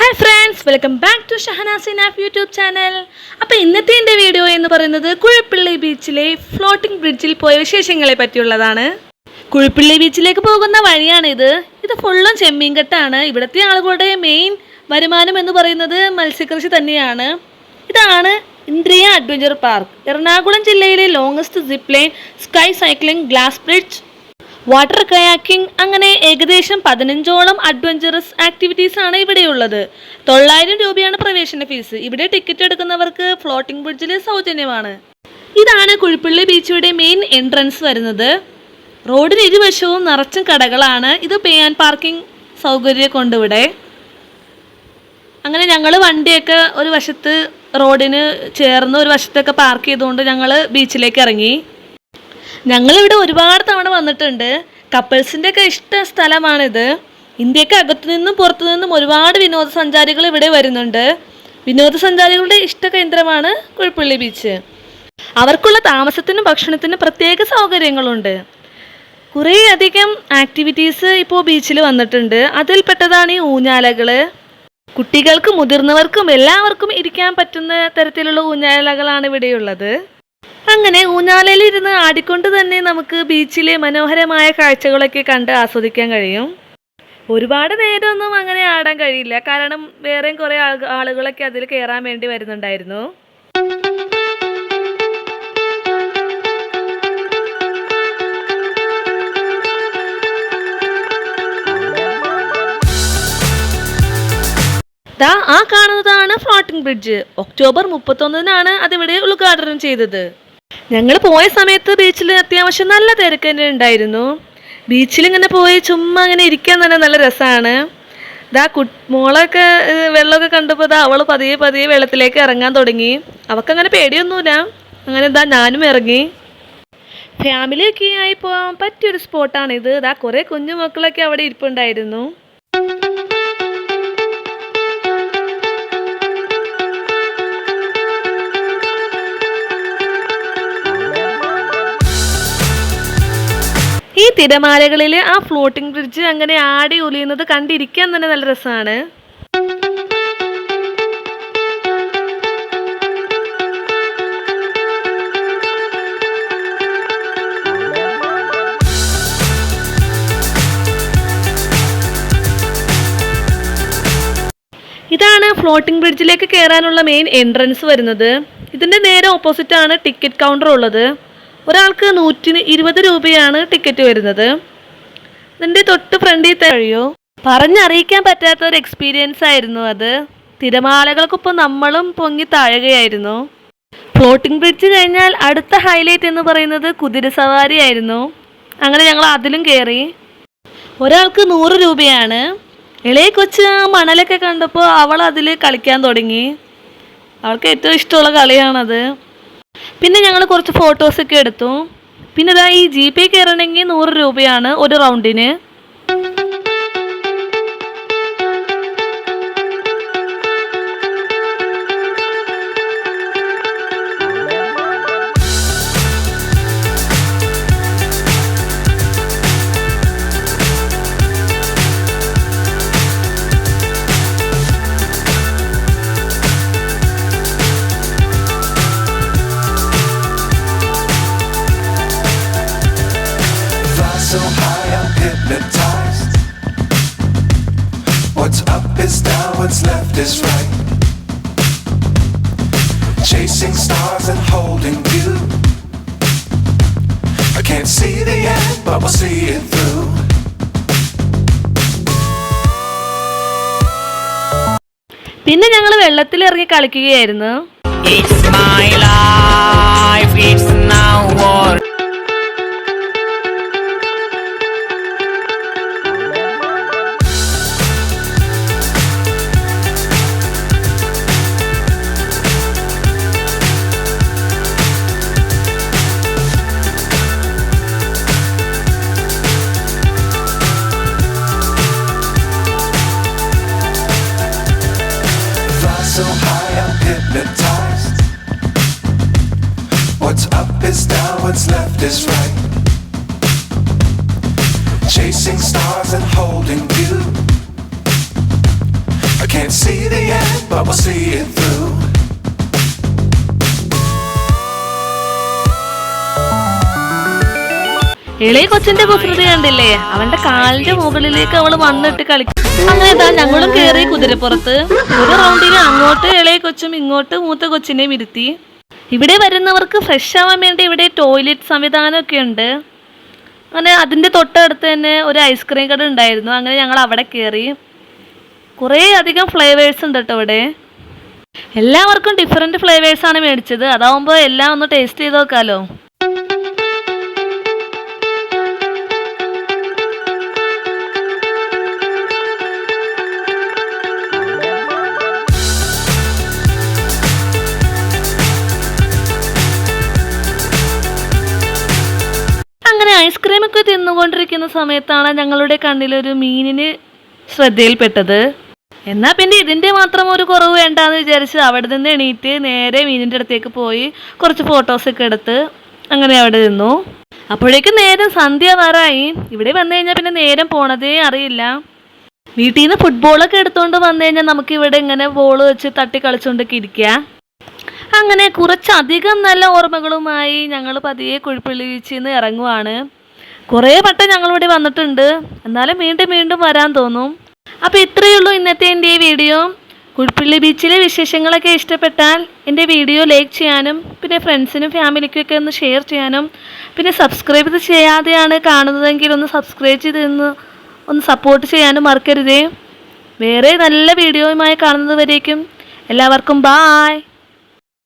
Hi friends, welcome back to Shahana's Enough YouTube channel. അപ്പോൾ ഇന്നത്തെ എൻ്റെ വീഡിയോ എന്ന് പറയുന്നത് കുഴിപ്പള്ളി ബീച്ചിലെ ഫ്ലോട്ടിംഗ് ബ്രിഡ്ജിൽ പോയ വിശേഷങ്ങളെ പറ്റിയുള്ളതാണ്. കുഴിപ്പള്ളി ബീച്ചിലേക്ക് പോകുന്ന വഴിയാണിത്. ഇത് ഫുള്ളും ചെമ്മീൻകെട്ടാണ്. ഇവിടുത്തെ ആളുകളുടെ മെയിൻ വരുമാനം എന്ന് പറയുന്നത് മത്സ്യകൃഷി തന്നെയാണ്. ഇതാണ് ഇന്ദ്രിയ അഡ്വഞ്ചർ പാർക്ക്. എറണാകുളം ജില്ലയിലെ longest zip line, sky cycling, glass bridge, water kayaking, അങ്ങനെ ഏകദേശം 15ഓളം അഡ്വഞ്ചറസ് ആക്ടിവിറ്റീസ് ആണ് ഇവിടെയുള്ളത്. 900 രൂപയാണ് പ്രവേശന ഫീസ്. ഇവിടെ ടിക്കറ്റ് എടുക്കുന്നവർക്ക് ഫ്ലോട്ടിംഗ് ബ്രിഡ്ജിൽ സൗജന്യമാണ്. ഇതാണ് കുഴിപ്പള്ളി ബീച്ചിയുടെ മെയിൻ എൻട്രൻസ് വരുന്നത്. റോഡിന് ഇരുവശവും നിറച്ചും കടകളാണ്. ഇത് പേ ആൻഡ് പാർക്കിംഗ് സൗകര്യം കൊണ്ടിവിടെ. അങ്ങനെ ഞങ്ങൾ വണ്ടിയൊക്കെ ഒരു വശത്ത് റോഡിന് ചേർന്ന് ഒരു വശത്തൊക്കെ പാർക്ക് ചെയ്തുകൊണ്ട് ഞങ്ങൾ ബീച്ചിലേക്ക് ഇറങ്ങി. ഞങ്ങളിവിടെ ഒരുപാട് തവണ വന്നിട്ടുണ്ട്. കപ്പിൾസിൻ്റെ ഒക്കെ ഇഷ്ട സ്ഥലമാണിത്. ഇന്ത്യക്ക് അകത്തു നിന്നും പുറത്തു നിന്നും ഒരുപാട് വിനോദസഞ്ചാരികൾ ഇവിടെ വരുന്നുണ്ട്. വിനോദസഞ്ചാരികളുടെ ഇഷ്ട കേന്ദ്രമാണ് കുഴിപ്പള്ളി ബീച്ച്. അവർക്കുള്ള താമസത്തിനും ഭക്ഷണത്തിനും പ്രത്യേക സൗകര്യങ്ങളുണ്ട്. കുറേ അധികം ആക്ടിവിറ്റീസ് ഇപ്പോൾ ബീച്ചിൽ വന്നിട്ടുണ്ട്. അതിൽപ്പെട്ടതാണ് ഈ ഊഞ്ഞാലകൾ. കുട്ടികൾക്കും മുതിർന്നവർക്കും എല്ലാവർക്കും ഇരിക്കാൻ പറ്റുന്ന തരത്തിലുള്ള ഊഞ്ഞാലകളാണ് ഇവിടെയുള്ളത്. അങ്ങനെ ഊഞ്ഞാലയിലിരുന്ന് ആടിക്കൊണ്ട് തന്നെ നമുക്ക് ബീച്ചിലെ മനോഹരമായ കാഴ്ചകളൊക്കെ കണ്ട് ആസ്വദിക്കാൻ കഴിയും. ഒരുപാട് നേരമൊന്നും അങ്ങനെ ആടാൻ കഴിയില്ല, കാരണം വേറെയും കുറേ ആളുകളൊക്കെ അതിൽ കയറാൻ വേണ്ടി വരുന്നുണ്ടായിരുന്നു. ആ കാണുന്നതാണ് ഫ്ലോട്ടിംഗ് ബ്രിഡ്ജ്. ഒക്ടോബർ 31-നാണ് അതിവിടെ ഉദ്ഘാടനം ചെയ്തത്. ഞങ്ങൾ പോയ സമയത്ത് ബീച്ചിൽ അത്യാവശ്യം നല്ല തിരക്ക് തന്നെ ഉണ്ടായിരുന്നു. ബീച്ചിൽ ഇങ്ങനെ പോയി ചുമ്മാ അങ്ങനെ ഇരിക്കാൻ തന്നെ നല്ല രസമാണ്. മോളൊക്കെ വെള്ളമൊക്കെ കണ്ടപ്പോൾ അവൾ പതിയെ പതിയെ വെള്ളത്തിലേക്ക് ഇറങ്ങാൻ തുടങ്ങി. അവൾക്കങ്ങനെ പേടിയൊന്നുമില്ല. അങ്ങനെ ഞാനും ഇറങ്ങി. ഫാമിലിയൊക്കെ ആയി പോകാൻ പറ്റിയൊരു സ്പോട്ടാണിത്. കുറേ കുഞ്ഞു മക്കളൊക്കെ അവിടെ ഇരിപ്പുണ്ടായിരുന്നു. ഈ തിരമാലകളിൽ ആ ഫ്ലോട്ടിംഗ് ബ്രിഡ്ജ് അങ്ങനെ ആടി ഉലിയുന്നത് കണ്ടിരിക്കാൻ തന്നെ നല്ല രസമാണ്. ഇതാണ് ഫ്ലോട്ടിംഗ് ബ്രിഡ്ജിലേക്ക് കയറാനുള്ള മെയിൻ എൻട്രൻസ് വരുന്നത്. ഇതിൻ്റെ നേരെ ഓപ്പോസിറ്റാണ് ടിക്കറ്റ് കൗണ്ടർ ഉള്ളത്. ഒരാൾക്ക് 120 രൂപയാണ് ടിക്കറ്റ് വരുന്നത്. ഇതിൻ്റെ തൊട്ട് ഫ്രണ്ടിൽ കഴിയോ പറഞ്ഞറിയിക്കാൻ പറ്റാത്ത ഒരു എക്സ്പീരിയൻസ് ആയിരുന്നു അത്. തിരമാലകൾക്കൊപ്പം നമ്മളും പൊങ്ങി താഴുകയായിരുന്നു. ഫ്ലോട്ടിംഗ് ബ്രിഡ്ജ് കഴിഞ്ഞാൽ അടുത്ത ഹൈലൈറ്റ് എന്ന് പറയുന്നത് കുതിരസവാരി ആയിരുന്നു. അങ്ങനെ ഞങ്ങൾ അതിലും കയറി. ഒരാൾക്ക് 100 രൂപയാണ്. ഇളയ കൊച്ച് ആ മണലൊക്കെ കണ്ടപ്പോൾ അവൾ അതിൽ കളിക്കാൻ തുടങ്ങി. അവൾക്ക് ഏറ്റവും ഇഷ്ടമുള്ള കളിയാണത്. പിന്നെ ഞങ്ങൾ കുറച്ച് ഫോട്ടോസൊക്കെ എടുത്തു. പിന്നെ ഈ ജീപ്പിൽ കയറണമെങ്കിൽ 100 രൂപയാണ് ഒരു റൗണ്ടിന്. So high I'm hypnotized. What's up is down, what's left is right. Chasing stars and holding you. I can't see the end, but we'll see it through. പിന്നെ ഞങ്ങൾ വെള്ളത്തിൽ ഇറങ്ങി കളിക്കുകയായിരുന്നു. It's my life, it's now or so high I'm hypnotized. What's up is down, what's left is right. Chasing stars and holding you. I Can't see the end, but we'll see it through. ഇളയ കൊച്ചിന്റെ കുസൃതി കണ്ടില്ലേ? അവന്റെ കാലിന്റെ മുകളിലേക്ക് അവള് വന്നിട്ട് കളിക്കും. അങ്ങനെ ഇതാ ഞങ്ങളും കേറി കുതിരപ്പുറത്ത്. ഒരു റൗണ്ടിൽ അങ്ങോട്ട് ഇളയ കൊച്ചും ഇങ്ങോട്ട് മൂത്ത കൊച്ചിനെയും ഇരുത്തി. ഇവിടെ വരുന്നവർക്ക് ഫ്രഷ് ആവാൻ വേണ്ടി ഇവിടെ ടോയ്ലറ്റ് സംവിധാനമൊക്കെ ഉണ്ട്. അങ്ങനെ അതിൻ്റെ തൊട്ടടുത്ത് തന്നെ ഒരു ഐസ്ക്രീം കട ഉണ്ടായിരുന്നു. അങ്ങനെ ഞങ്ങൾ അവിടെ കയറി. കുറേ അധികം ഫ്ലേവേഴ്സ് ഉണ്ട് കേട്ടോ ഇവിടെ. എല്ലാവർക്കും ഡിഫറെൻറ്റ് ഫ്ലേവേഴ്സാണ് മേടിച്ചത്. അതാവുമ്പോൾ എല്ലാം ഒന്ന് ടേസ്റ്റ് ചെയ്ത് നോക്കാമല്ലോ. അങ്ങനെ ഐസ്ക്രീമൊക്കെ തിന്നുകൊണ്ടിരിക്കുന്ന സമയത്താണ് ഞങ്ങളുടെ കണ്ണിലൊരു മീനിന് ശ്രദ്ധയിൽപ്പെട്ടത്. എന്നാൽ പിന്നെ ഇതിൻ്റെ മാത്രം ഒരു കുറവ് വേണ്ടാന്ന് വിചാരിച്ച് അവിടെ നിന്ന് എണീറ്റ് നേരെ മീനിൻ്റെ അടുത്തേക്ക് പോയി കുറച്ച് ഫോട്ടോസൊക്കെ എടുത്ത് അങ്ങനെ അവിടെ നിന്നു. അപ്പോഴേക്കും നേരം സന്ധ്യാവാറായി. ഇവിടെ വന്നു കഴിഞ്ഞാൽ പിന്നെ നേരം പോണതേ അറിയില്ല. വീട്ടിൽ നിന്ന് ഫുട്ബോളൊക്കെ എടുത്തുകൊണ്ട് വന്നു കഴിഞ്ഞാൽ നമുക്കിവിടെ ഇങ്ങനെ ബോൾ വെച്ച് തട്ടി കളിച്ചുകൊണ്ടൊക്കെ ഇരിക്കുക. അങ്ങനെ കുറച്ചധികം നല്ല ഓർമ്മകളുമായി ഞങ്ങൾ പതിയെ കുഴിപ്പള്ളി ബീച്ചിൽ നിന്ന് ഇറങ്ങുവാണ്. കുറേ വട്ടം ഞങ്ങളിവിടെ വന്നിട്ടുണ്ട്, എന്നാലും വീണ്ടും വീണ്ടും വരാൻ തോന്നും. അപ്പോൾ ഇത്രയേ ഉള്ളൂ ഇന്നത്തെ എൻ്റെ ഈ വീഡിയോ. കുഴിപ്പള്ളി ബീച്ചിലെ വിശേഷങ്ങളൊക്കെ ഇഷ്ടപ്പെട്ടാൽ എൻ്റെ വീഡിയോ ലൈക്ക് ചെയ്യാനും പിന്നെ ഫ്രണ്ട്സിനും ഫാമിലിക്കും ഒക്കെ ഒന്ന് ഷെയർ ചെയ്യാനും പിന്നെ സബ്സ്ക്രൈബ് ചെയ്യാതെയാണ് കാണുന്നതെങ്കിൽ ഒന്ന് സബ്സ്ക്രൈബ് ചെയ്ത് ഒന്ന് സപ്പോർട്ട് ചെയ്യാനും മറക്കരുതേ. വേറെ നല്ല വീഡിയോയുമായി കാണുന്നത് വരേക്കും എല്ലാവർക്കും ബായ്.